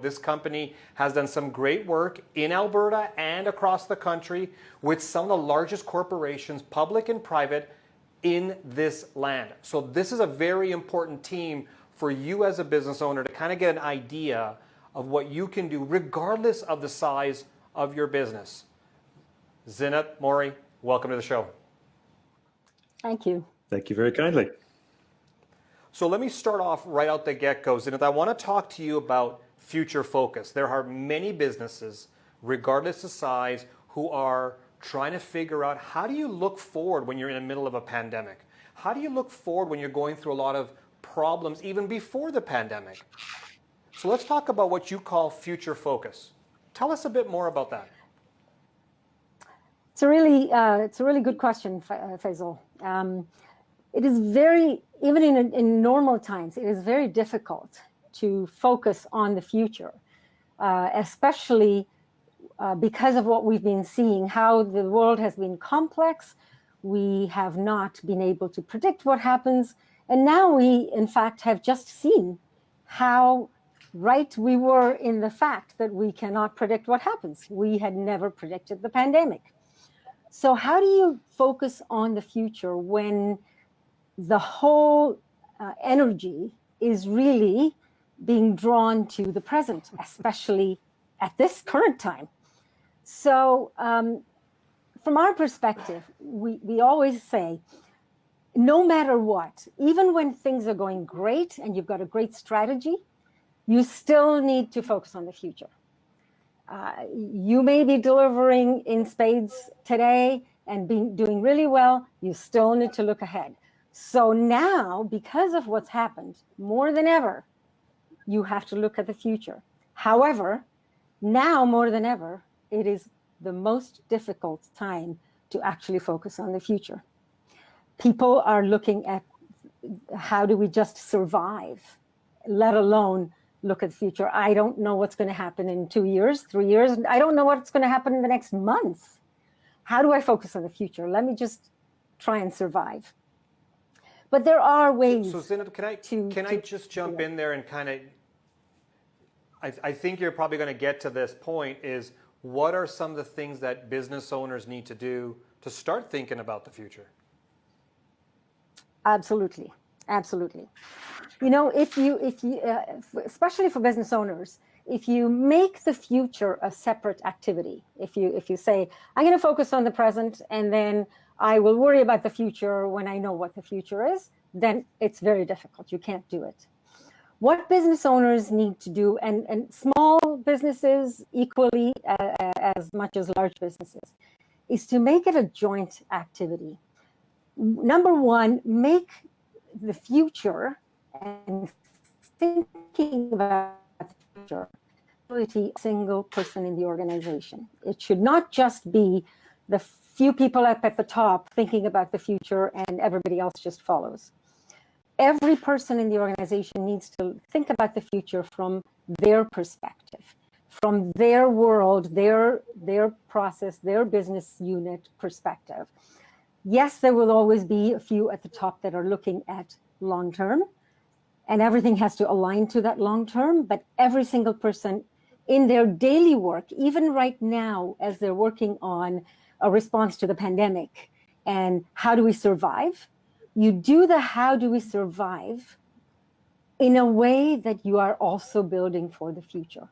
This company has done some great work in Alberta and across the country with some of the largest corporations, public and private, in this land. So this is a very important team for you as a business owner to kind of get an idea of what you can do regardless of the size of your business. Zeenat, Morrey, welcome to the show. Thank you. Thank you very kindly. So let me start off right out the get-go. Zeenat, I want to talk to you about future focus. There are many businesses, regardless of size, who are trying to figure out how do you look forward when you're in the middle of a pandemic? How do you look forward when you're going through a lot of problems even before the pandemic? So let's talk about what you call future focus. Tell us a bit more about that. It's a really good question, Faisal. It is very, even in normal times, it is very difficult to focus on the future, especially because of what we've been seeing, how the world has been complex. We have not been able to predict what happens. And now we, in fact, have just seen how right we were in the fact that we cannot predict what happens. We had never predicted the pandemic. So how do you focus on the future when the whole energy is really being drawn to the present, especially at this current time? So from our perspective, we always say, no matter what, even when things are going great and you've got a great strategy, you still need to focus on the future. You may be delivering in spades today and doing really well. You still need to look ahead. So now, because of what's happened, more than ever, you have to look at the future. However, now more than ever, it is the most difficult time to actually focus on the future. People are looking at how do we just survive, let alone look at the future. I don't know what's going to happen in 2 years, 3 years. I don't know what's going to happen in the next month. How do I focus on the future? Let me just try and survive. But there are ways. So Zeenat, can I just jump in there and kind of, I think you're probably going to get to this point, is what are some of the things that business owners need to do to start thinking about the future? Absolutely. Absolutely. You know, if you especially for business owners, if you make the future a separate activity, if you say, I'm going to focus on the present and then I will worry about the future when I know what the future is, then it's very difficult. You can't do it. What business owners need to do, and small businesses equally as much as large businesses, is to make it a joint activity. Number one, make the future and thinking about the future a single person in the organization. It should not just be the few people up at the top thinking about the future and everybody else just follows. Every person in the organization needs to think about the future from their perspective, from their world, their process, their business unit perspective. Yes, there will always be a few at the top that are looking at long term, and everything has to align to that long term, but every single person in their daily work, even right now, as they're working on a response to the pandemic and how do we survive, you do the how do we survive in a way that you are also building for the future.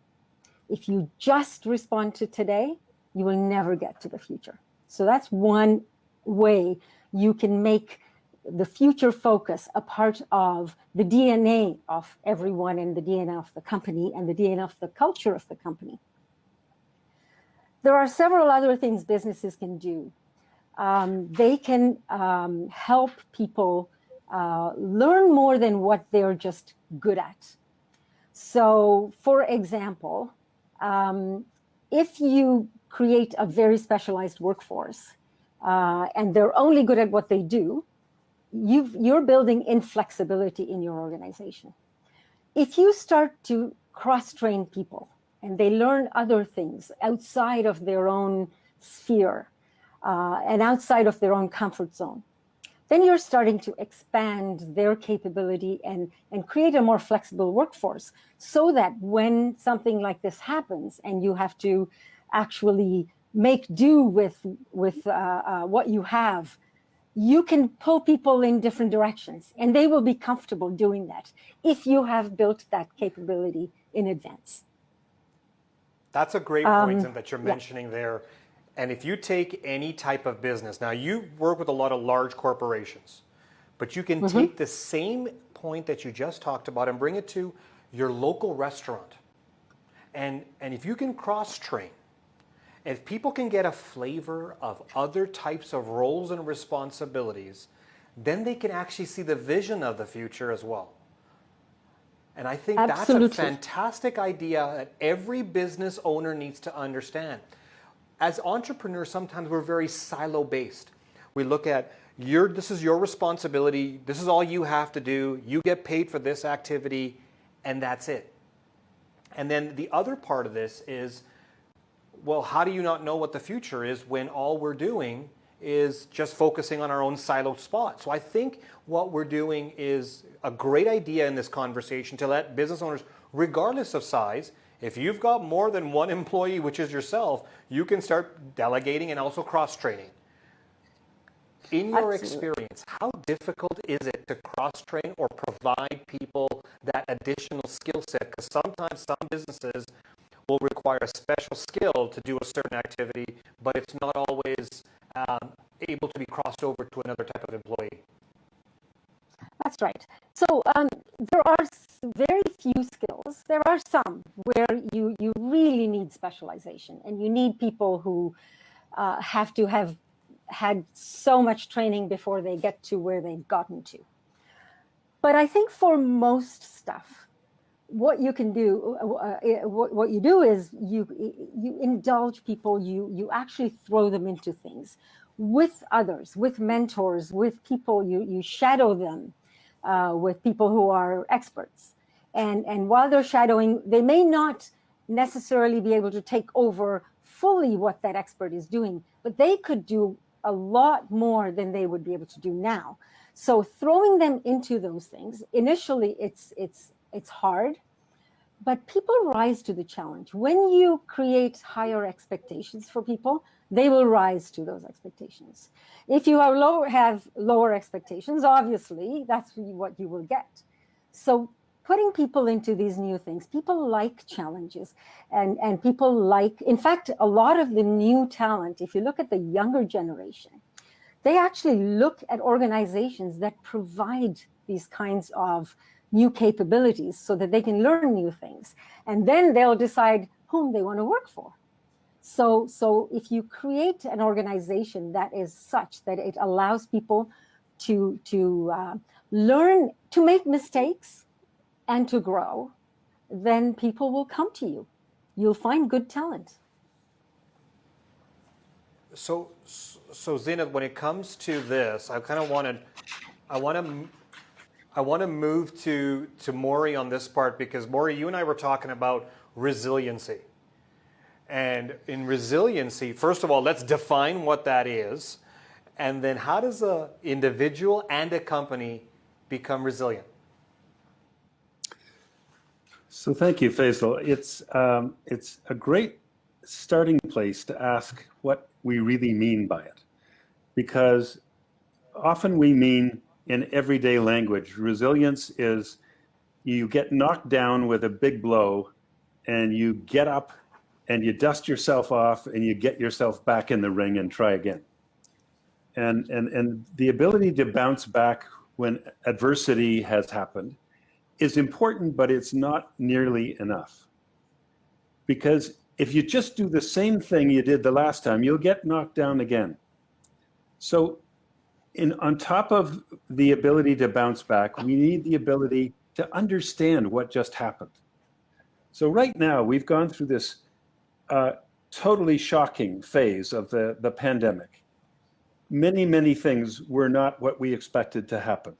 If you just respond to today, you will never get to the future. So that's one way you can make the future focus a part of the DNA of everyone and the DNA of the company and the DNA of the culture of the company. There are several other things businesses can do. They can help people learn more than what they're just good at. So, for example, if you create a very specialized workforce and they're only good at what they do, you're building inflexibility in your organization. If you start to cross-train people and they learn other things outside of their own sphere and outside of their own comfort zone, then you're starting to expand their capability and create a more flexible workforce, so that when something like this happens and you have to actually make do with what you have, you can pull people in different directions, and they will be comfortable doing that if you have built that capability in advance. That's a great point that you're mentioning there. And if you take any type of business, now you work with a lot of large corporations, but you can take the same point that you just talked about and bring it to your local restaurant. And if you can cross-train, if people can get a flavor of other types of roles and responsibilities, then they can actually see the vision of the future as well. And I think Absolutely. That's a fantastic idea that every business owner needs to understand. As entrepreneurs, sometimes we're very silo-based. We look at, this is your responsibility, this is all you have to do, you get paid for this activity, and that's it. And then the other part of this is, well, how do you not know what the future is when all we're doing is just focusing on our own siloed spot? So I think what we're doing is a great idea in this conversation to let business owners, regardless of size, if you've got more than one employee, which is yourself, you can start delegating and also cross-training. In your experience, how difficult is it to cross-train or provide people that additional skill set? Because sometimes some businesses will require a special skill to do a certain activity, but it's not always able to be crossed over to another type of employee. That's right. So there are very few skills. There are some where you really need specialization, and you need people who have to have had so much training before they get to where they've gotten to. But I think for most stuff, what you can do, what you do is you indulge people. You actually throw them into things with others, with mentors, with people. You shadow them with people who are experts. And while they're shadowing, they may not necessarily be able to take over fully what that expert is doing, but they could do a lot more than they would be able to do now. So throwing them into those things, initially it's hard, but people rise to the challenge. When you create higher expectations for people, they will rise to those expectations. If you have lower expectations, obviously that's what you will get. So putting people into these new things, people like challenges, and people like, in fact, a lot of the new talent, if you look at the younger generation, they actually look at organizations that provide these kinds of new capabilities so that they can learn new things. And then they'll decide whom they want to work for. So if you create an organization that is such that it allows people to learn, to make mistakes and to grow, then people will come to you. You'll find good talent. So Zeenat, when it comes to this, I want to move to Morrey on this part, because Morrey, you and I were talking about resiliency. And in resiliency, first of all, let's define what that is. And then how does an individual and a company become resilient? So thank you, Faisal. It's a great starting place to ask what we really mean by it. Because often we mean, in everyday language, resilience is you get knocked down with a big blow and you get up and you dust yourself off and you get yourself back in the ring and try again. And the ability to bounce back when adversity has happened is important, but it's not nearly enough. Because if you just do the same thing you did the last time, you'll get knocked down again. So on top of the ability to bounce back, we need the ability to understand what just happened. So right now, we've gone through this totally shocking phase of the pandemic. Many things were not what we expected to happen.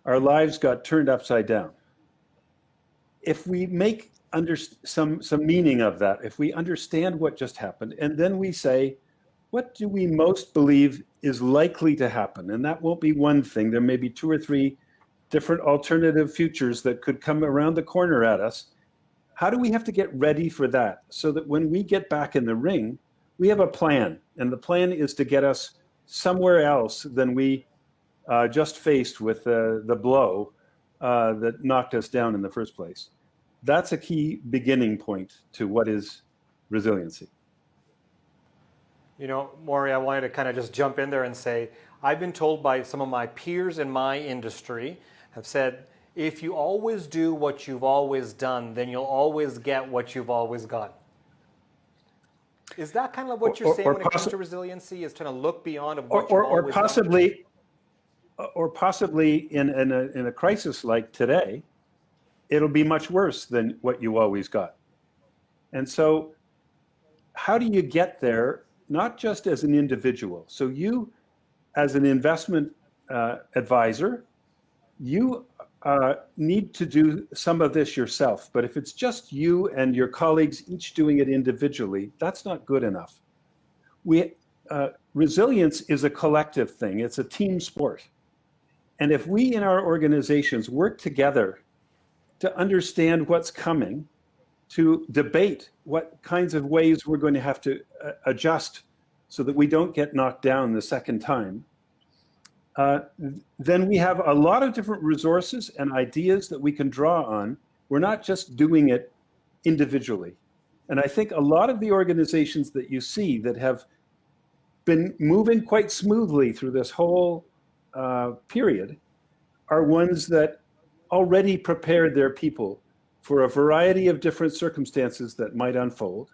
Our lives got turned upside down. If we make some meaning of that, if we understand what just happened, and then we say, what do we most believe is likely to happen? And that won't be one thing. There may be 2 or 3 different alternative futures that could come around the corner at us. How do we have to get ready for that so that when we get back in the ring, we have a plan? And the plan is to get us somewhere else than we just faced with the blow that knocked us down in the first place. That's a key beginning point to what is resiliency. You know, Morrey, I wanted to kind of just jump in there and say, I've been told by some of my peers in my industry have said, if you always do what you've always done, then you'll always get what you've always got. Is that kind of what you're saying when it comes to resiliency, is trying to look beyond of what you've always done? Or possibly in a crisis like today, it'll be much worse than what you always got. And so how do you get there, not just as an individual? So you, as an investment advisor, you need to do some of this yourself. But if it's just you and your colleagues each doing it individually, that's not good enough. Resilience is a collective thing. It's a team sport. And if we in our organizations work together to understand what's coming, to debate what kinds of ways we're going to have to adjust so that we don't get knocked down the second time, then we have a lot of different resources and ideas that we can draw on. We're not just doing it individually. And I think a lot of the organizations that you see that have been moving quite smoothly through this whole period are ones that already prepared their people for a variety of different circumstances that might unfold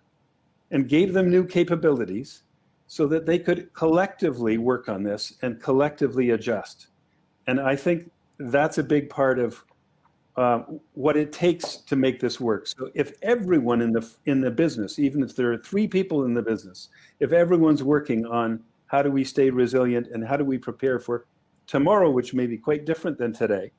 and gave them new capabilities so that they could collectively work on this and collectively adjust. And I think that's a big part of what it takes to make this work. So if everyone in the business, even if there are 3 people in the business, if everyone's working on how do we stay resilient and how do we prepare for tomorrow, which may be quite different than today,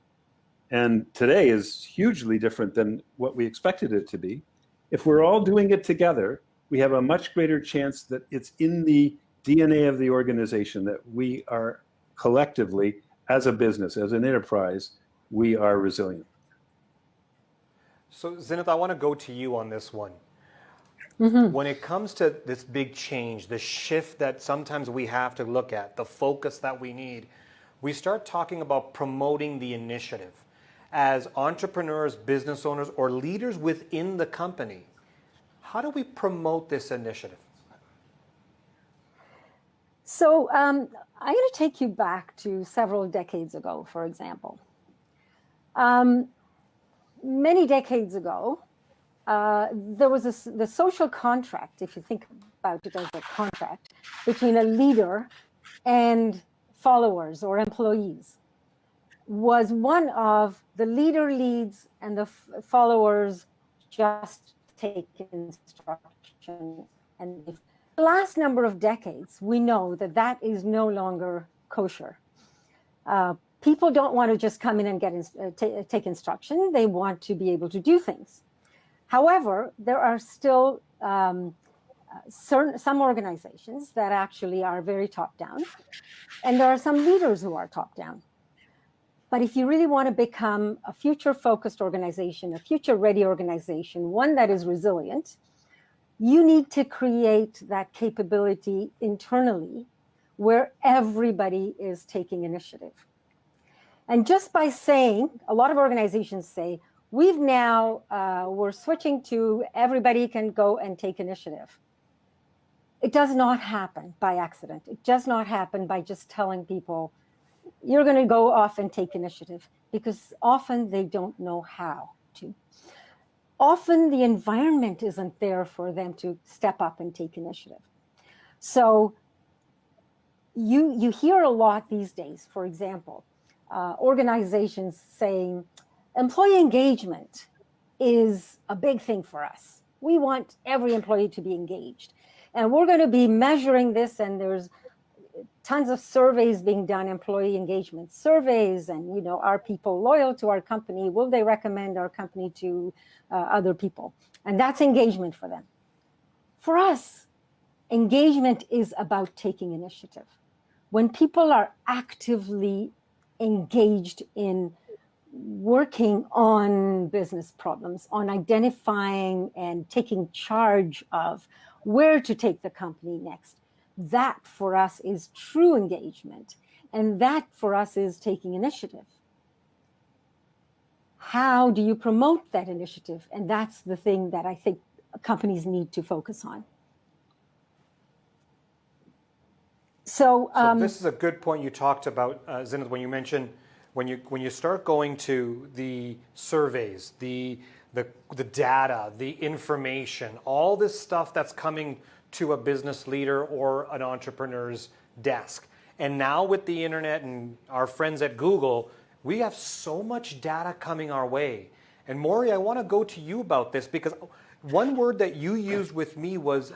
and today is hugely different than what we expected it to be. If we're all doing it together, we have a much greater chance that it's in the DNA of the organization that we are collectively, as a business, as an enterprise, we are resilient. So Zeenat, I want to go to you on this one. When it comes to this big change, the shift that sometimes we have to look at, the focus that we need, we start talking about promoting the initiative. As entrepreneurs, business owners, or leaders within the company, how do we promote this initiative? So I'm going to take you back to several decades ago, for example. Many decades ago, there was the social contract, if you think about it as a contract, between a leader and followers or employees, was one of the leader leads and the followers just take instruction. And the last number of decades, we know that that is no longer kosher. People don't want to just come in and take instruction. They want to be able to do things. However, there are still some organizations that actually are very top-down, and there are some leaders who are top-down. But if you really want to become a future-focused organization, a future-ready organization, one that is resilient, you need to create that capability internally where everybody is taking initiative. And just by saying, a lot of organizations say, we're switching to everybody can go and take initiative. It does not happen by accident. It does not happen by just telling people, you're going to go off and take initiative, because often they don't know how to. Often the environment isn't there for them to step up and take initiative. So you hear a lot these days, for example, organizations saying, employee engagement is a big thing for us. We want every employee to be engaged. And we're going to be measuring this, and there's tons of surveys being done, employee engagement surveys, and are people loyal to our company? Will they recommend our company to other people? And that's engagement for them. For us, Engagement is about taking initiative. When people are actively engaged in working on business problems, on identifying and taking charge of where to take the company next, that for us is true engagement. And that for us is taking initiative. How do you promote that initiative? And that's the thing that I think companies need to focus on. So this is a good point you talked about, Zeenat, when you mentioned when you start going to the surveys, the data, the information, all this stuff that's coming to a business leader or an entrepreneur's desk. And now with the internet and our friends at Google, we have so much data coming our way. And Morrey, I want to go to you about this because one word that you used with me was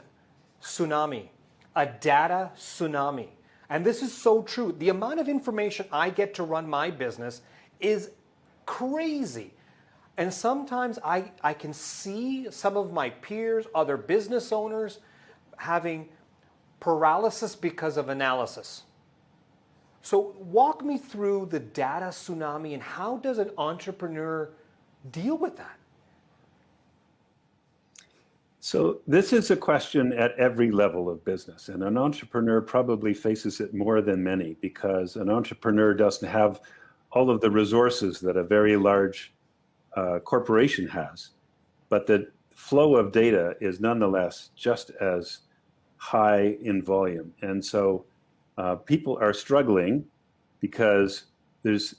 tsunami, a data tsunami. And this is so true. The amount of information I get to run my business is crazy. And sometimes I can see some of my peers, other business owners, having paralysis because of analysis. So walk me through the data tsunami and how does an entrepreneur deal with that? So this is a question at every level of business, and an entrepreneur probably faces it more than many because an entrepreneur doesn't have all of the resources that a very large corporation has, but the flow of data is nonetheless just as high in volume. And so people are struggling because there's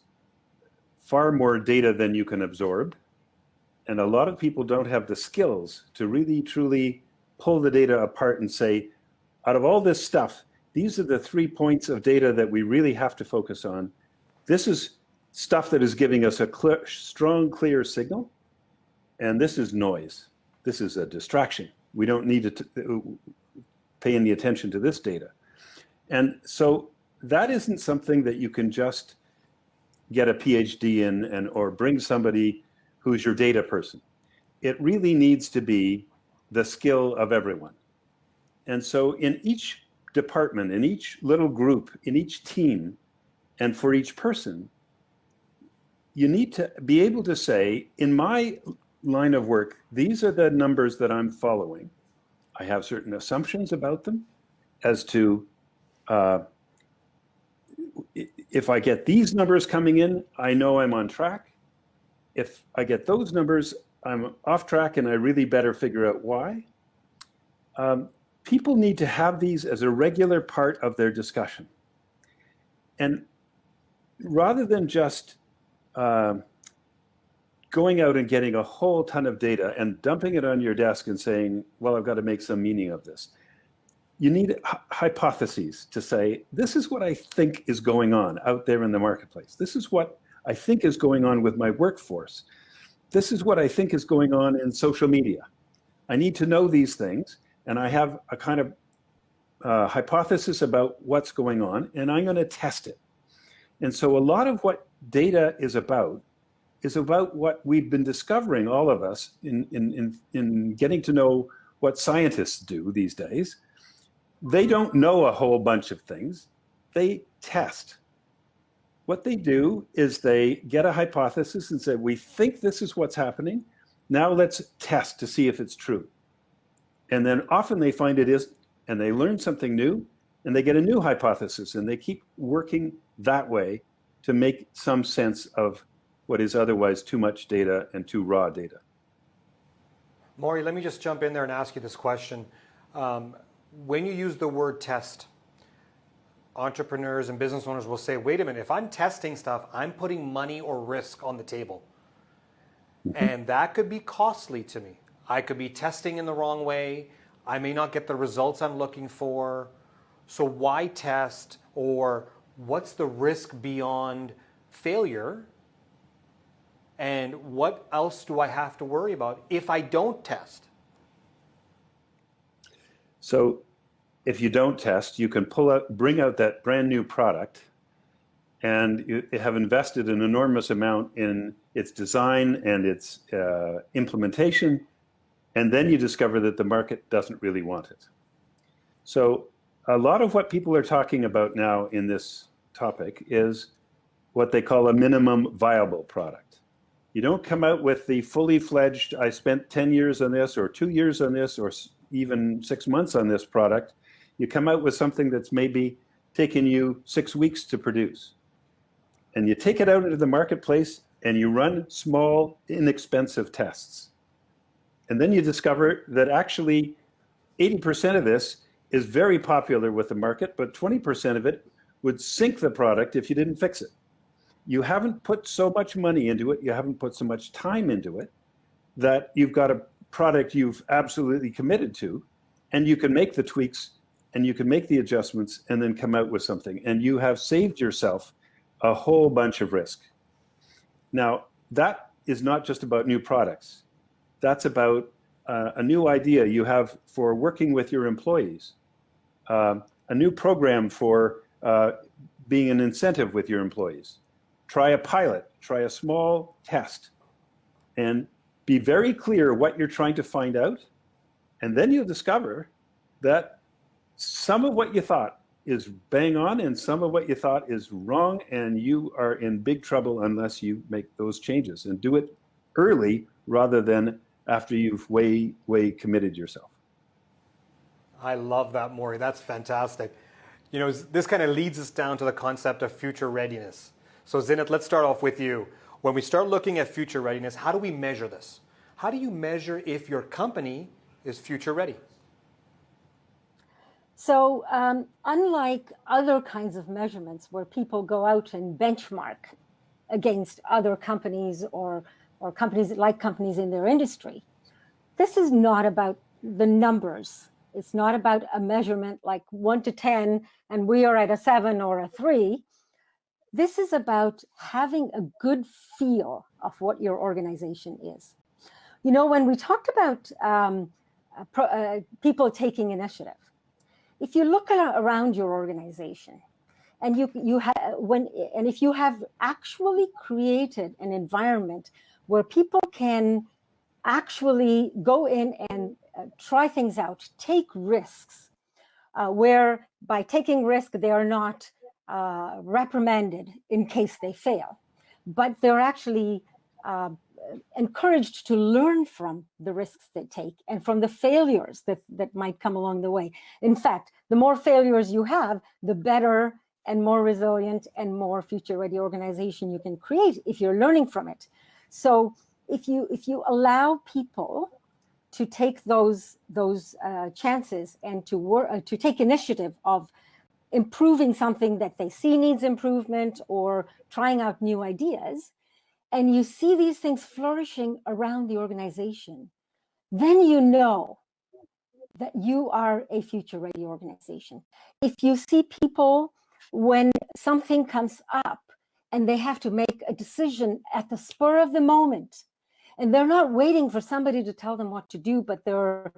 far more data than you can absorb. And a lot of people don't have the skills to really, truly pull the data apart and say, out of all this stuff, these are the 3 points of data that we really have to focus on. This is stuff that is giving us a strong, clear signal. And this is noise. This is a distraction. We don't need to pay any attention to this data. And so that isn't something that you can just get a PhD in or bring somebody who's your data person. It really needs to be the skill of everyone. And so in each department, in each little group, in each team, and for each person, you need to be able to say, in my line of work, these are the numbers that I'm following. I have certain assumptions about them as to if I get these numbers coming in, I know I'm on track. If I get those numbers, I'm off track and I really better figure out why. People need to have these as a regular part of their discussion. And rather than just going out and getting a whole ton of data and dumping it on your desk and saying, well, I've got to make some meaning of this. You need hypotheses to say, this is what I think is going on out there in the marketplace. This is what I think is going on with my workforce. This is what I think is going on in social media. I need to know these things, and I have a kind of hypothesis about what's going on, and I'm going to test it. And so a lot of what data is about what we've been discovering, all of us, in getting to know what scientists do these days. They don't know a whole bunch of things. They test. What they do is they get a hypothesis and say, we think this is what's happening. Now let's test to see if it's true. And then often they find it is, and they learn something new, and they get a new hypothesis, and they keep working that way to make some sense of what is otherwise too much data and too raw data. Morrey, let me just jump in there and ask you this question. When you use the word test, entrepreneurs and business owners will say, wait a minute, if I'm testing stuff, I'm putting money or risk on the table. Mm-hmm. And that could be costly to me. I could be testing in the wrong way. I may not get the results I'm looking for. So why test? Or what's the risk beyond failure? And what else do I have to worry about if I don't test? So if you don't test, you can bring out that brand new product, and you have invested an enormous amount in its design and its implementation, and then you discover that the market doesn't really want it. So a lot of what people are talking about now in this topic is what they call a minimum viable product. You don't come out with the fully fledged, I spent 10 years on this or 2 years on this or even 6 months on this product. You come out with something that's maybe taken you 6 weeks to produce. And you take it out into the marketplace and you run small, inexpensive tests. And then you discover that actually 80% of this is very popular with the market, but 20% of it would sink the product if you didn't fix it. You haven't put so much money into it, you haven't put so much time into it, that you've got a product you've absolutely committed to, and you can make the tweaks and you can make the adjustments and then come out with something. And you have saved yourself a whole bunch of risk. Now, that is not just about new products. That's about a new idea you have for working with your employees, a new program for being an incentive with your employees. Try a pilot, try a small test, and be very clear what you're trying to find out. And then you'll discover that some of what you thought is bang on and some of what you thought is wrong, and you are in big trouble unless you make those changes and do it early rather than after you've way committed yourself. I love that, Morrey. That's fantastic. You know, this kind of leads us down to the concept of future readiness. So Zeenat, let's start off with you. When we start looking at future readiness, how do we measure this? How do you measure if your company is future ready? So unlike other kinds of measurements where people go out and benchmark against other companies or companies like companies in their industry, this is not about the numbers. It's not about a measurement like 1 to 10 and we are at a 7 or a 3. This is about having a good feel of what your organization is. You know, when we talked about people taking initiative, if you look around your organization and if you have actually created an environment where people can actually go in and try things out, take risks, where by taking risk they are not reprimanded in case they fail, but they're actually encouraged to learn from the risks they take and from the failures that might come along the way. In fact, the more failures you have, the better and more resilient and more future-ready organization you can create if you're learning from it. So if you allow people to take those chances and to take initiative of improving something that they see needs improvement or trying out new ideas, and you see these things flourishing around the organization, then you know that you are a future-ready organization. If you see people when something comes up and they have to make a decision at the spur of the moment, and they're not waiting for somebody to tell them what to do, but they're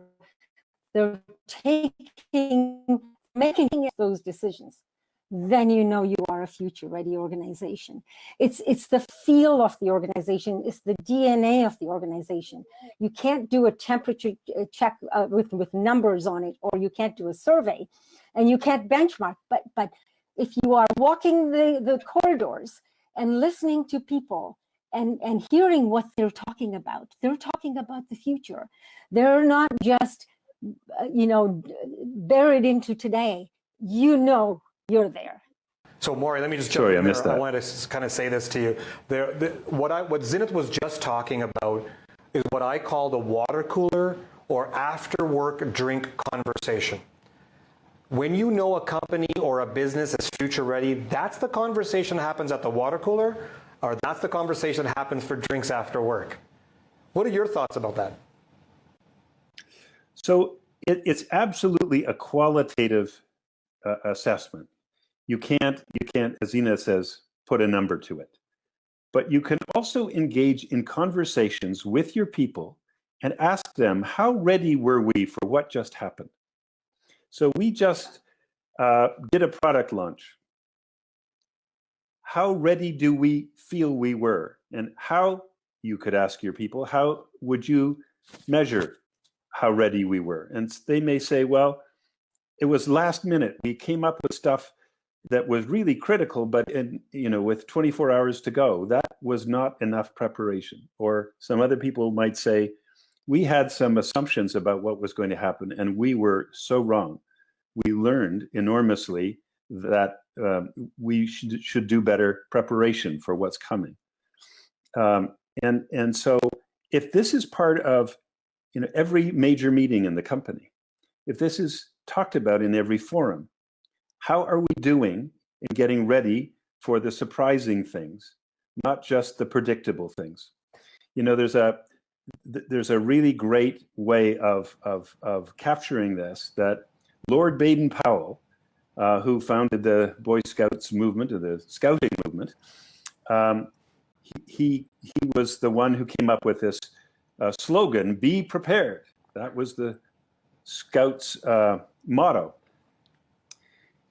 making those decisions, then you know you are a future-ready organization. It's the feel of the organization, it's the DNA of the organization. You can't do a temperature check with numbers on it, or you can't do a survey, and you can't benchmark. But if you are walking the corridors and listening to people and hearing what they're talking about the future. They're not just buried into today. You know you're there. So Morrey, let me just jump in there. I wanted to kind of say this to you. What Zeenat was just talking about is what I call the water cooler or after work drink conversation. When you know a company or a business is future ready, that's the conversation that happens at the water cooler, or that's the conversation that happens for drinks after work. What are your thoughts about that? So it's absolutely a qualitative assessment. You can't, as Zeenat says, put a number to it. But you can also engage in conversations with your people and ask them, how ready were we for what just happened? So we just did a product launch. How ready do we feel we were? And how, you could ask your people, how would you measure how ready we were? And they may say, well, it was last minute. We came up with stuff that was really critical, but with 24 hours to go, that was not enough preparation. Or some other people might say, we had some assumptions about what was going to happen, and we were so wrong. We learned enormously that we should do better preparation for what's coming. And so if this is part of every major meeting in the company, if this is talked about in every forum, how are we doing in getting ready for the surprising things, not just the predictable things? There's a really great way of capturing this that Lord Baden-Powell, who founded the Boy Scouts movement, or the Scouting movement, he was the one who came up with this slogan, "Be prepared." That was the Scouts' motto.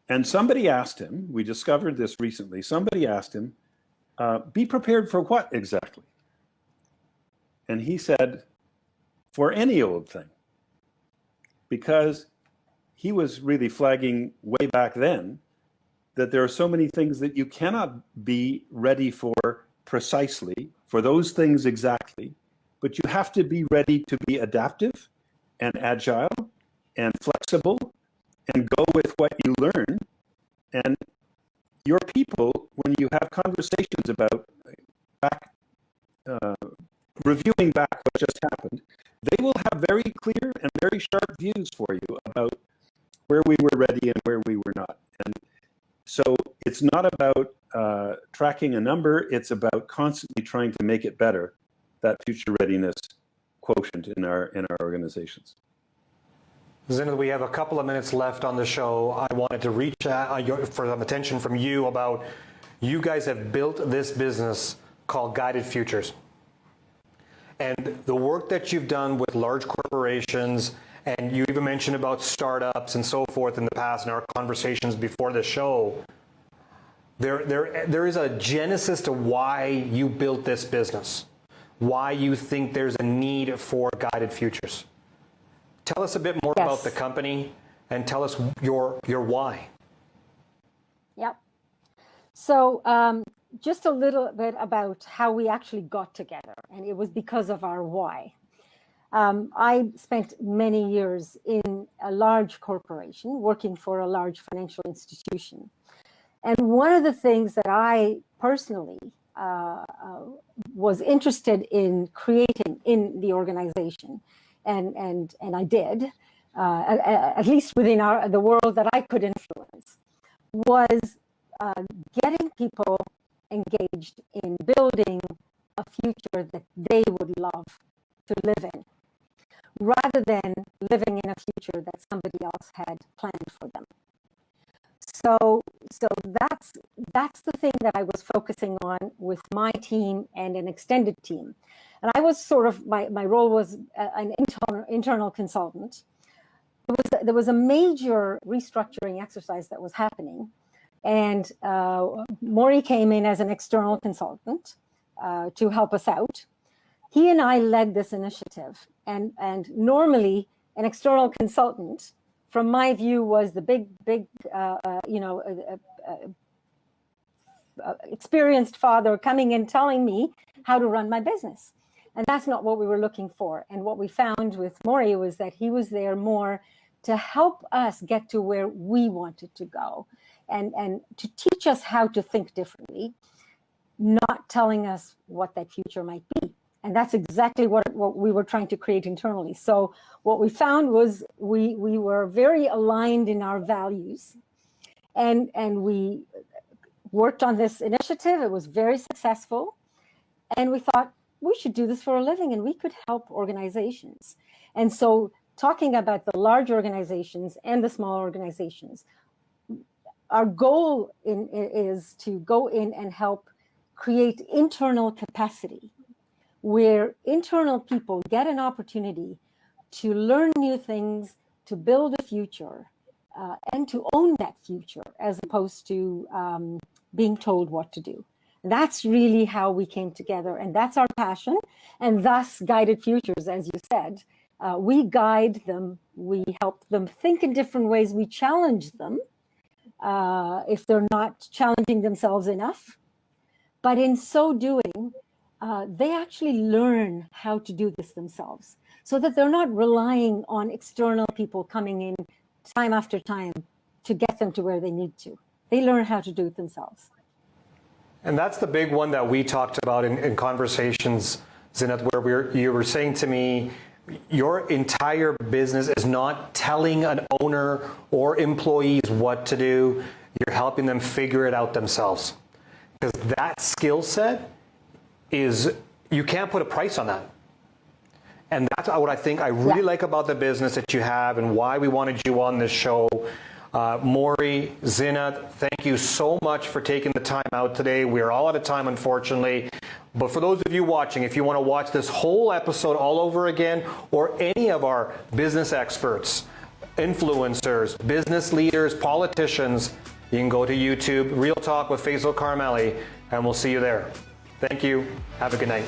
And somebody asked him, we discovered this recently, somebody asked him, be prepared for what exactly? And he said, for any old thing. Because he was really flagging way back then that there are so many things that you cannot be ready for precisely, for those things exactly, but you have to be ready to be adaptive and agile and flexible and go with what you learn. And your people, when you have conversations about reviewing back what just happened, they will have very clear and very sharp views for you about where we were ready and where we were not. And so it's not about tracking a number, it's about constantly trying to make it better, that future readiness quotient in our organizations. Zeenat, we have a couple of minutes left on the show. I wanted to reach out for some attention from you about, you guys have built this business called Guided Futures. And the work that you've done with large corporations, and you even mentioned about startups and so forth in the past in our conversations before the show, there is a genesis to why you built this business, why you think there's a need for Guided Futures. Tell us a bit more about the company and tell us your why. Yep. So just a little bit about how we actually got together, and it was because of our why. I spent many years in a large corporation working for a large financial institution. And one of the things that I personally was interested in creating in the organization, and I did, at least within the world that I could influence, was getting people engaged in building a future that they would love to live in, rather than living in a future that somebody else had planned for them. So that's the thing that I was focusing on with my team and an extended team. And I was sort of, my role was an internal consultant. There was a major restructuring exercise that was happening. And Morrey came in as an external consultant to help us out. He and I led this initiative. And normally, an external consultant, from my view, was the big experienced father coming in telling me how to run my business. And that's not what we were looking for. And what we found with Morrey was that he was there more to help us get to where we wanted to go, and to teach us how to think differently, not telling us what that future might be. And that's exactly what we were trying to create internally. So what we found was we were very aligned in our values, and we worked on this initiative. It was very successful. And we thought, we should do this for a living, and we could help organizations. And so talking about the large organizations and the small organizations, our goal is to go in and help create internal capacity, where internal people get an opportunity to learn new things, to build a future, and to own that future, as opposed to being told what to do. That's really how we came together, and that's our passion, and thus Guided Futures, as you said, We guide them, we help them think in different ways, we challenge them if they're not challenging themselves enough. But in so doing, they actually learn how to do this themselves, so that they're not relying on external people coming in time after time to get them to where they need to. They learn how to do it themselves. And that's the big one that we talked about in conversations, Zeenat, where you were saying to me, your entire business is not telling an owner or employees what to do. You're helping them figure it out themselves. Because that skill set is, you can't put a price on that. And that's what I think I really like about the business that you have and why we wanted you on this show. Morrey, Zeenat, thank you so much for taking the time out today. We are all out of time, unfortunately. But for those of you watching, if you want to watch this whole episode all over again, or any of our business experts, influencers, business leaders, politicians, you can go to YouTube, Real Talk with Faisal Karmali, and we'll see you there. Thank you. Have a good night.